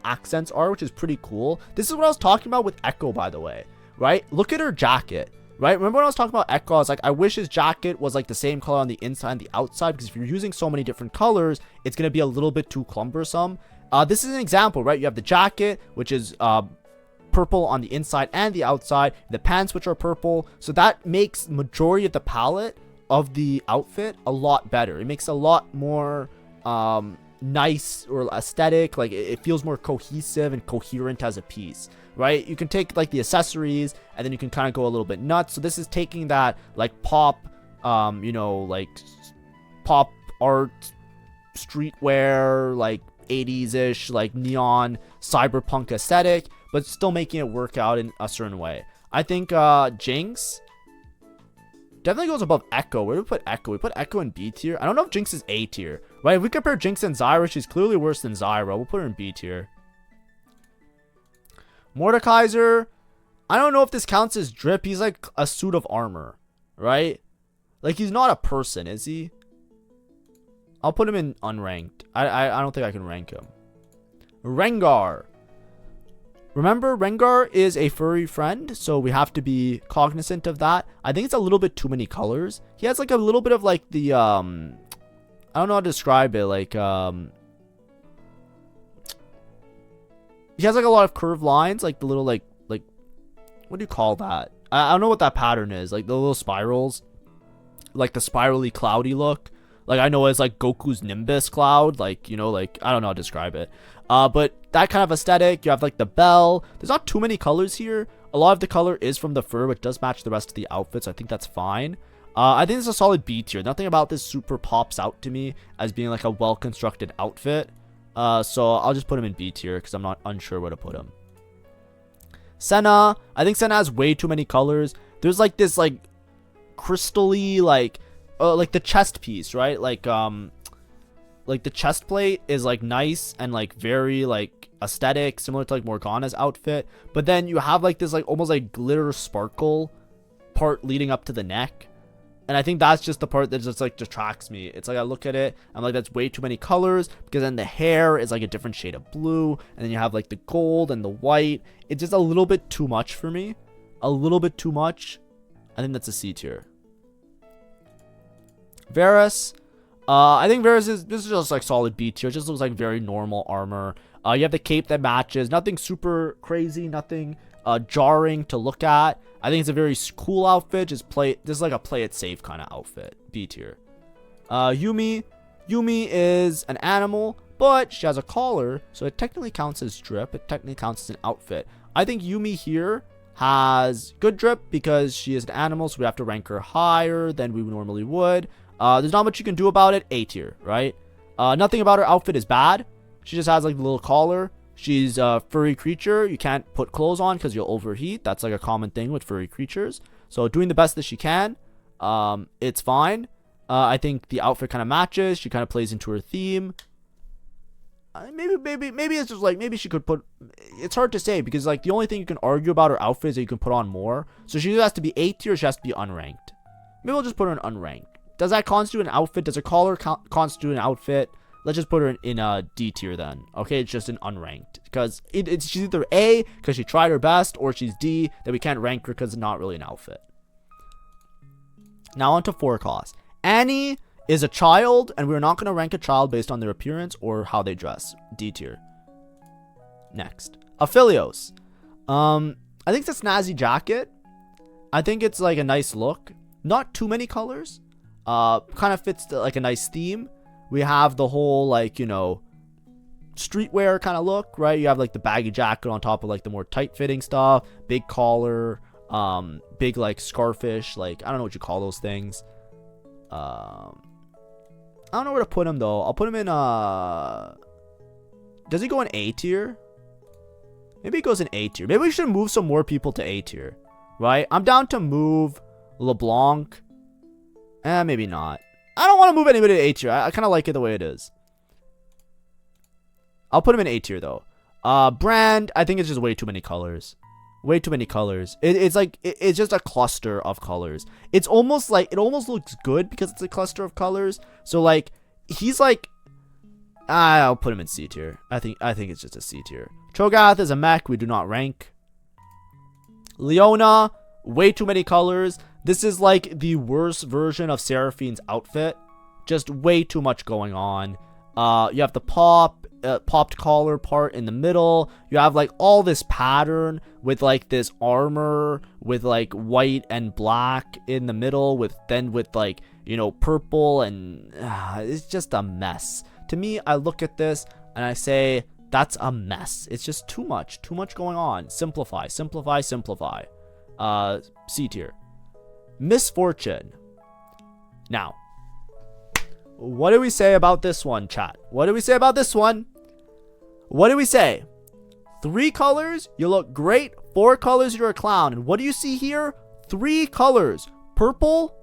accents are, which is pretty cool. This is what I was talking about with Echo, by the way, right? Look at her jacket, right? Remember when I was talking about Echo, I was like, I wish his jacket was like the same color on the inside and the outside, because if you're using so many different colors, it's going to be a little bit too cumbersome. This is an example, right? You have the jacket, which is purple on the inside and the outside, the pants, which are purple, so that makes majority of the palette of the outfit a lot better. It makes a lot more nice or aesthetic. Like it feels more cohesive and coherent as a piece, right? You can take like the accessories, and then you can kind of go a little bit nuts. So this is taking that like pop like pop art, streetwear, like 80s-ish, like neon cyberpunk aesthetic, but still making it work out in a certain way. I think Jinx definitely goes above Echo. Where do we put Echo? We put Echo in B tier. I don't know if Jinx is A tier, right? If we compare Jinx and Zyra, she's clearly worse than Zyra. We'll put her in B tier. Mordekaiser, I don't know if this counts as drip. He's like a suit of armor, right? Like he's not a person, is he? I'll put him in unranked. I don't think I can rank him. Rengar. Remember, Rengar is a furry friend, so we have to be cognizant of that. I think it's a little bit too many colors. He has like a little bit of like the I don't know how to describe it. Like he has like a lot of curved lines, like the little like what do you call that? I don't know what that pattern is. Like the little spirals, like the spirally cloudy look. Like I know it's like Goku's Nimbus cloud. Like, you know, like I don't know how to describe it. But that kind of aesthetic. You have like the bell. There's not too many colors here. A lot of the color is from the fur, which does match the rest of the outfits. So I think that's fine. I think it's a solid B tier. Nothing about this super pops out to me as being like a well-constructed outfit. So I'll just put him in B tier because I'm not unsure where to put him. Senna. I think Senna has way too many colors. There's like this like crystally like the chest piece, right? Like the chest plate is like nice and like very like aesthetic, similar to like Morgana's outfit, but then you have like this like almost like glitter sparkle part leading up to the neck, and I think that's just the part that just like detracts me. It's like I look at it, I'm like, that's way too many colors, because then the hair is like a different shade of blue, and then you have like the gold and the white. It's just a little bit too much for me, a little bit too much. I think that's a C tier. Varus, I think Varus this is just like solid B tier. It just looks like very normal armor. You have the cape that matches. Nothing super crazy. Nothing jarring to look at. I think it's a very cool outfit. This is like a play it safe kind of outfit. B tier. Yumi is an animal, but she has a collar, so it technically counts as drip. It technically counts as an outfit. I think Yumi here has good drip because she is an animal, so we have to rank her higher than we normally would. There's not much you can do about it. A tier, right? Nothing about her outfit is bad. She just has like the little collar. She's a furry creature. You can't put clothes on because you'll overheat. That's like a common thing with furry creatures. So doing the best that she can. It's fine. I think the outfit kind of matches. She kind of plays into her theme. Maybe it's just like, maybe she could put, it's hard to say because like the only thing you can argue about her outfit is that you can put on more. So she either has to be A tier or she has to be unranked. Maybe we'll just put her in unranked. Does that constitute an outfit? Does her collar constitute an outfit? Let's just put her in a D tier then. Okay, it's just an unranked. Because she's either A, because she tried her best, or she's D, that we can't rank her because it's not really an outfit. Now on to forecast. Annie is a child, and we're not going to rank a child based on their appearance or how they dress. D tier. Next. Aphelios. I think it's a snazzy jacket, I think it's like a nice look. Not too many colors. Kind of fits like a nice theme. We have the whole like, you know, streetwear kind of look, right? You have like the baggy jacket on top of like the more tight fitting stuff, big collar, big like scarfish, like I don't know what you call those things. I don't know where to put him though. I'll put him in does he go in A tier? Maybe he goes in A tier. Maybe we should move some more people to A tier, right? I'm down to move LeBlanc. Maybe not. I don't want to move anybody to A tier. I kind of like it the way it is. I'll put him in A tier though. Brand, I think it's just way too many colors. Way too many colors. It's like, it's just a cluster of colors. It's almost like, it almost looks good because it's a cluster of colors. So like, he's like, I'll put him in C tier. I think it's just a C tier. Cho'Gath is a mech. We do not rank. Leona, way too many colors. This is like the worst version of Seraphine's outfit. Just way too much going on. You have the popped collar part in the middle. You have like all this pattern with like this armor with like white and black in the middle with like, you know, purple, and it's just a mess. To me, I look at this and I say, that's a mess. It's just too much going on. Simplify. C tier. Misfortune. Now, what do we say about this one, chat? What do we say about this one? What do we say? 3 colors, you look great. 4 colors, you're a clown. And what do you see here? 3 colors. Purple,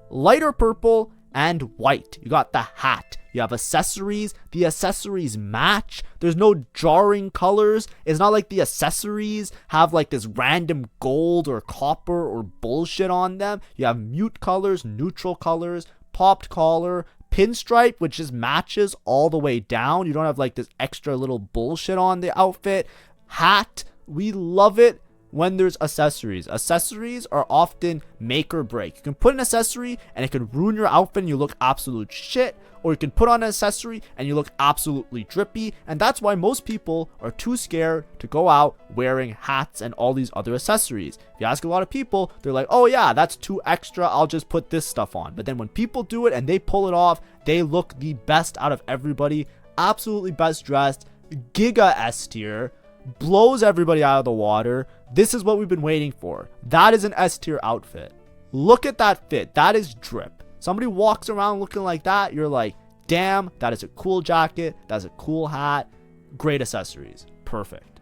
lighter purple, and white. You got the hat. You have accessories. The accessories match. There's no jarring colors. It's not like the accessories have like this random gold or copper or bullshit on them. You have mute colors, neutral colors, popped collar, pinstripe, which just matches all the way down. You don't have like this extra little bullshit on the outfit. Hat. We love it when there's accessories. Accessories are often make or break. You can put an accessory and it can ruin your outfit and you look absolute shit, or you can put on an accessory and you look absolutely drippy. And that's why most people are too scared to go out wearing hats and all these other accessories. If you ask a lot of people, they're like, oh yeah, that's too extra, I'll just put this stuff on. But then when people do it and they pull it off, they look the best out of everybody. Absolutely best dressed, giga S tier, blows everybody out of the water. This is what we've been waiting for. That is an S tier outfit. Look at that fit. That is drip. Somebody walks around looking like that, you're like, damn, that is a cool jacket. That's a cool hat. Great accessories. Perfect.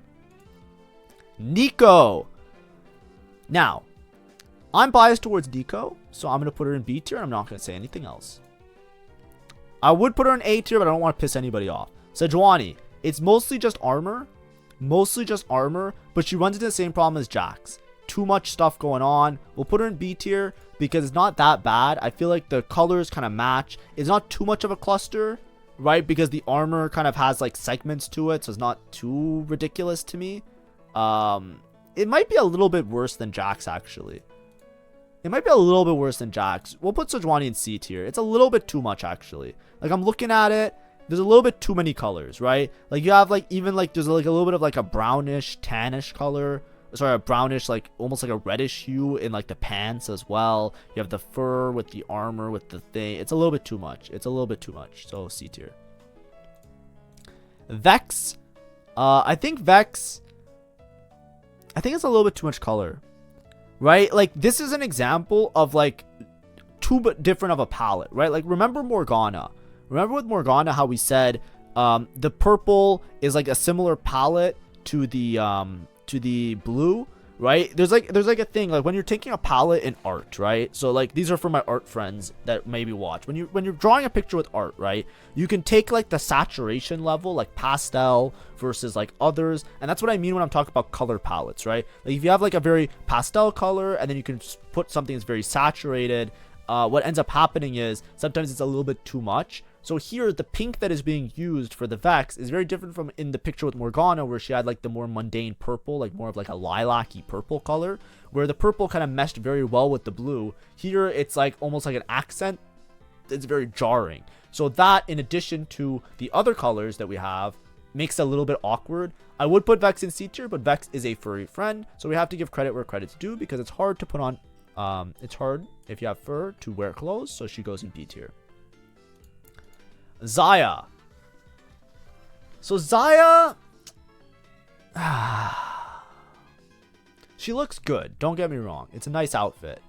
Nico. Now, I'm biased towards Nico, so I'm going to put her in B tier. I'm not going to say anything else. I would put her in A tier, but I don't want to piss anybody off. Sejuani. It's mostly just armor. But she runs into the same problem as Jax. Too much stuff going on. We'll put her in B tier because it's not that bad. I feel like the colors kind of match. It's not too much of a cluster, right? Because the armor kind of has like segments to it, so it's not too ridiculous to me. It might be a little bit worse than Jax, actually. It might be a little bit worse than Jax. We'll put Sejuani in C tier. It's a little bit too much, actually. Like, I'm looking at it. There's a little bit too many colors, right? Like, you have like, even like, there's like a little bit of like a brownish, tannish color. Sorry, a brownish, like almost like a reddish hue in like the pants as well. You have the fur with the armor with the thing. It's a little bit too much. So C tier. Vex. I think Vex, I think it's a little bit too much color, right? Like, this is an example of like too different of a palette, right? Like, remember Morgana. Remember with Morgana how we said the purple is like a similar palette to the blue, right? There's like a thing like when you're taking a palette in art, right? So like, these are for my art friends that maybe watch. When you're drawing a picture with art, right? You can take like the saturation level, like pastel versus like others, and that's what I mean when I'm talking about color palettes, right? Like, if you have like a very pastel color and then you can put something that's very saturated, what ends up happening is sometimes it's a little bit too much. So here, the pink that is being used for the Vex is very different from in the picture with Morgana, where she had like the more mundane purple, like more of like a lilac-y purple color, where the purple kind of meshed very well with the blue. Here, it's like almost like an accent. It's very jarring. So that, in addition to the other colors that we have, makes it a little bit awkward. I would put Vex in C tier, but Vex is a furry friend, so we have to give credit where credit's due because it's hard to put on It's hard if you have fur to wear clothes, so she goes in B tier. Zaya. So Zaya, she looks good. Don't get me wrong. It's a nice outfit.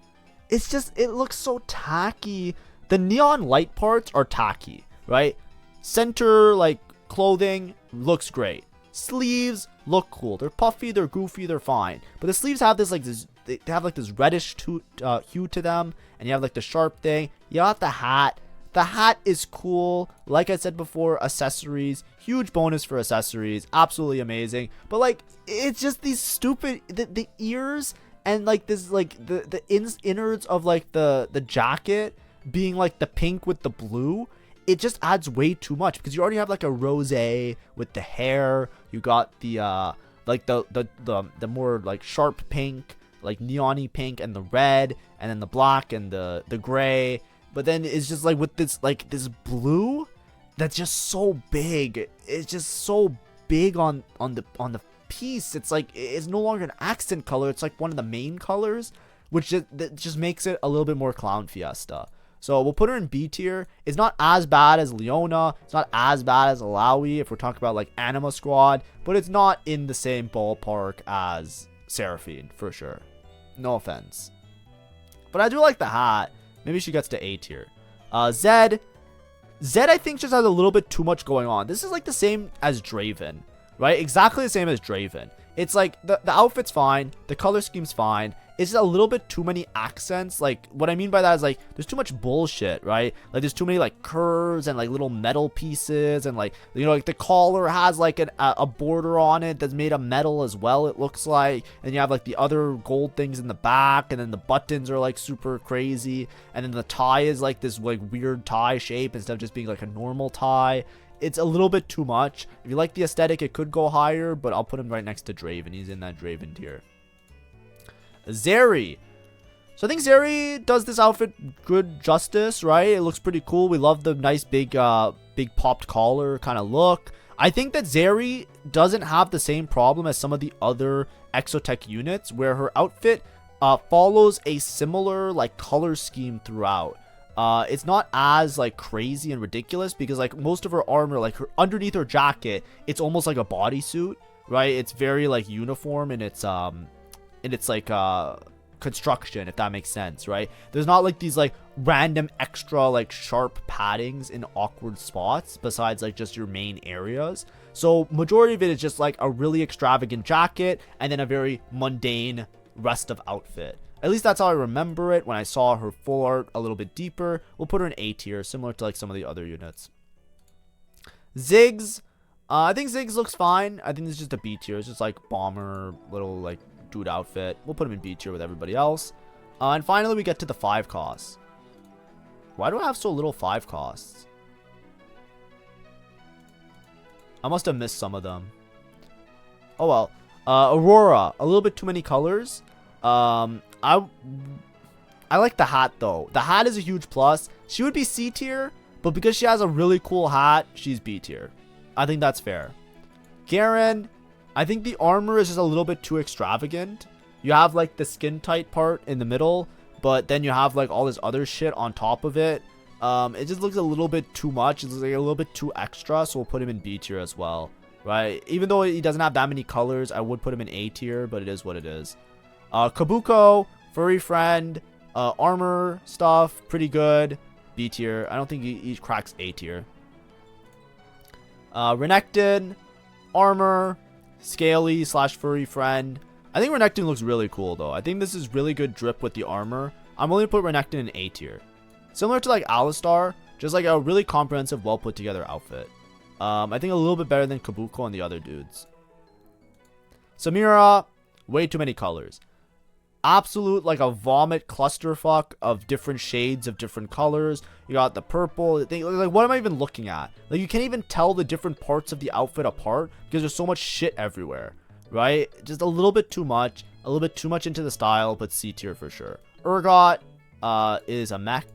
It's just, it looks so tacky. The neon light parts are tacky, right? Center, like, clothing looks great. Sleeves look cool. They're puffy, they're goofy, they're fine. But the sleeves have this, like, they have, like, this reddish hue to them. And you have, like, the sharp thing. You got the hat. The hat is cool. Like I said before, accessories. Huge bonus for accessories. Absolutely amazing. But, like, it's just these stupid... The ears and, like, this, like, the innards of, like, the jacket being, like, the pink with the blue. It just adds way too much. Because you already have, like, a rosé with the hair. You got the, like, the more, like, sharp pink. Like, neon-y pink and the red. And then the black and the gray. But then it's just like with this, like, this blue that's just so big. It's just so big on the piece. It's like, it's no longer an accent color. It's like one of the main colors, which just makes it a little bit more clown fiesta. So we'll put her in B tier. It's not as bad as Leona. It's not as bad as Alawi if we're talking about, like, Anima Squad. But it's not in the same ballpark as Seraphine, for sure. No offense. But I do like the hat. Maybe she gets to A tier. Zed. Zed, I think, just has a little bit too much going on. This is like the same as Draven, right? Exactly the same as Draven. It's like the outfit's fine. The color scheme's fine. It's just a little bit too many accents. Like, what I mean by that is, like, there's too much bullshit, right? Like, there's too many, like, curves and, like, little metal pieces. And, like, you know, like, the collar has, like, a border on it that's made of metal as well, it looks like. And you have, like, the other gold things in the back. And then the buttons are, like, super crazy. And then the tie is, like, this, like, weird tie shape instead of just being, like, a normal tie. It's a little bit too much. If you like the aesthetic, it could go higher. But I'll put him right next to Draven. He's in that Draven tier. Zeri. So I think Zeri does this outfit good justice, right? It looks pretty cool. We love the nice big popped collar kind of look. I think that Zeri doesn't have the same problem as some of the other Exotech units where her outfit follows a similar, like, color scheme throughout. It's not as, like, crazy and ridiculous because, like, most of her armor, like, her underneath her jacket, it's almost like a bodysuit, right? It's very, like, uniform in its like construction, if that makes sense, right? There's not like these, like, random extra, like, sharp paddings in awkward spots besides, like, just your main areas. So majority of it is just like a really extravagant jacket and then a very mundane rest of outfit. At least that's how I remember it when I saw her full art a little bit deeper. We'll put her in A tier, similar to, like, some of the other units. Ziggs. I think Ziggs looks fine. I think this is just a B tier. It's just like bomber, little, like, dude outfit. We'll put him in B tier with everybody else. And finally, we get to the 5 costs. Why do I have so little 5 costs? I must have missed some of them. Oh well. Aurora. A little bit too many colors. I like the hat, though. The hat is a huge plus. She would be C tier, but because she has a really cool hat, she's B tier. I think that's fair. Garen. I think the armor is just a little bit too extravagant. You have, like, the skin tight part in the middle, but then you have, like, all this other shit on top of it. It just looks a little bit too much. It looks like a little bit too extra, so we'll put him in B tier as well, right? Even though he doesn't have that many colors, I would put him in A tier, but it is what it is. Kabuko, furry friend, armor stuff, pretty good. B tier. I don't think he cracks A tier. Renekton, armor, scaly / furry friend. I think Renekton looks really cool, though. I think this is really good drip with the armor. I'm only put Renekton in A tier. Similar to, like, Alistar, just like a really comprehensive, well put together outfit. I think a little bit better than Kabuko and the other dudes. Samira, way too many colors. Absolute, like, a vomit clusterfuck of different shades of different colors. You got the purple. Like, what am I even looking at? Like, you can't even tell the different parts of the outfit apart because there's so much shit everywhere, right? Just a little bit too much. A little bit too much into the style, but C tier for sure. Urgot is a mech,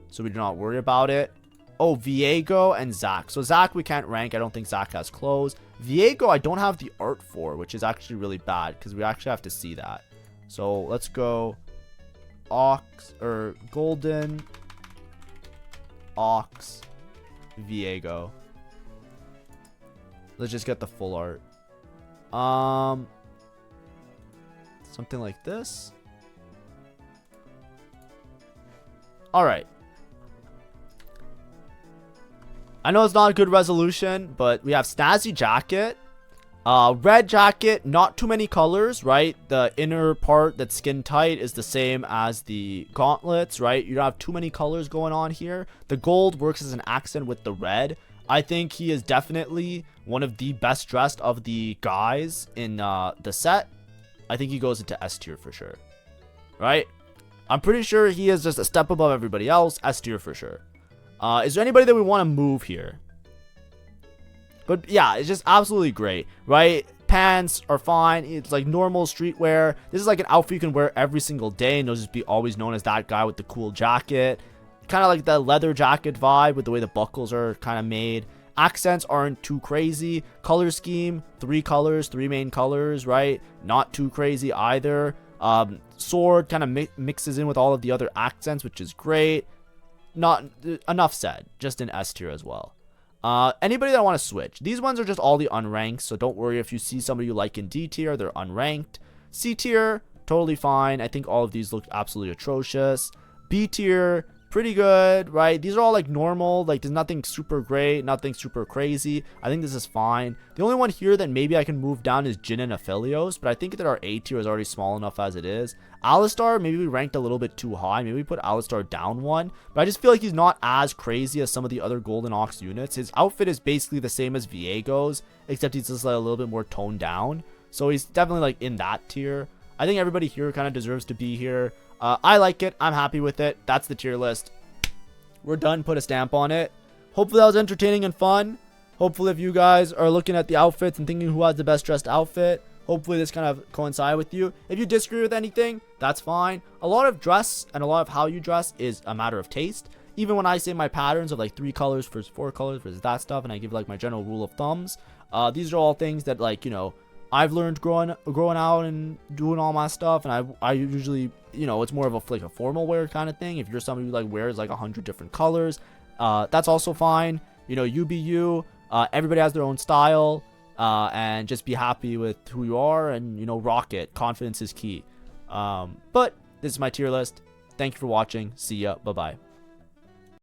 so we do not worry about it. Oh, Viego and Zac. So Zac we can't rank. I don't think Zac has clothes. Viego I don't have the art for, which is actually really bad because we actually have to see that. So let's go Ox or Golden Ox Viego. Let's just get the full art. Something like this. All right. I know it's not a good resolution, but we have Snazzy Jacket. Red jacket, not too many colors, right? The inner part that's skin tight is the same as the gauntlets, right? You don't have too many colors going on here. The gold works as an accent with the red. I think he is definitely one of the best dressed of the guys in the set. I think he goes into S tier for sure, right? I'm pretty sure he is just a step above everybody else. S tier for sure. Is there anybody that we want to move here? But yeah, it's just absolutely great, right? Pants are fine. It's like normal streetwear. This is like an outfit you can wear every single day, and you'll just be always known as that guy with the cool jacket. Kind of like the leather jacket vibe with the way the buckles are kind of made. Accents aren't too crazy. Color scheme, 3 colors, 3 main colors, right? Not too crazy either. Sword kind of mixes in with all of the other accents, which is great. Not enough said. Just in S tier as well. Anybody that want to switch, these ones are just all the unranked, so don't worry if you see somebody you like in D tier, they're unranked. C tier, totally fine. I think all of these look absolutely atrocious. B tier, pretty good, right? These are all like normal, like there's nothing super great, nothing super crazy. I think this is fine. The only one here that maybe I can move down is Jin and Aphelios, but I think that our A tier is already small enough as it is. Alistar, maybe we ranked a little bit too high. Maybe we put Alistar down 1, but I just feel like he's not as crazy as some of the other Golden Ox units. His outfit is basically the same as Viego's, except he's just like a little bit more toned down. So he's definitely like in that tier. I think everybody here kind of deserves to be here. I like it. I'm happy with it. That's the tier list. We're done. Put a stamp on it. Hopefully that was entertaining and fun. Hopefully if you guys are looking at the outfits and thinking who has the best dressed outfit, hopefully this kind of coincide with you. If you disagree with anything, that's fine. A lot of dress and a lot of how you dress is a matter of taste. Even when I say my patterns of like 3 colors versus 4 colors versus that stuff, and I give like my general rule of thumbs, these are all things that, like, you know, I've learned growing out and doing all my stuff, and I usually, you know, it's more of a like a formal wear kind of thing. If you're somebody who like wears like 100 different colors, that's also fine. You know, you be you. Everybody has their own style, and just be happy with who you are, and, you know, rock it. Confidence is key. But this is my tier list. Thank you for watching. See ya. Bye bye.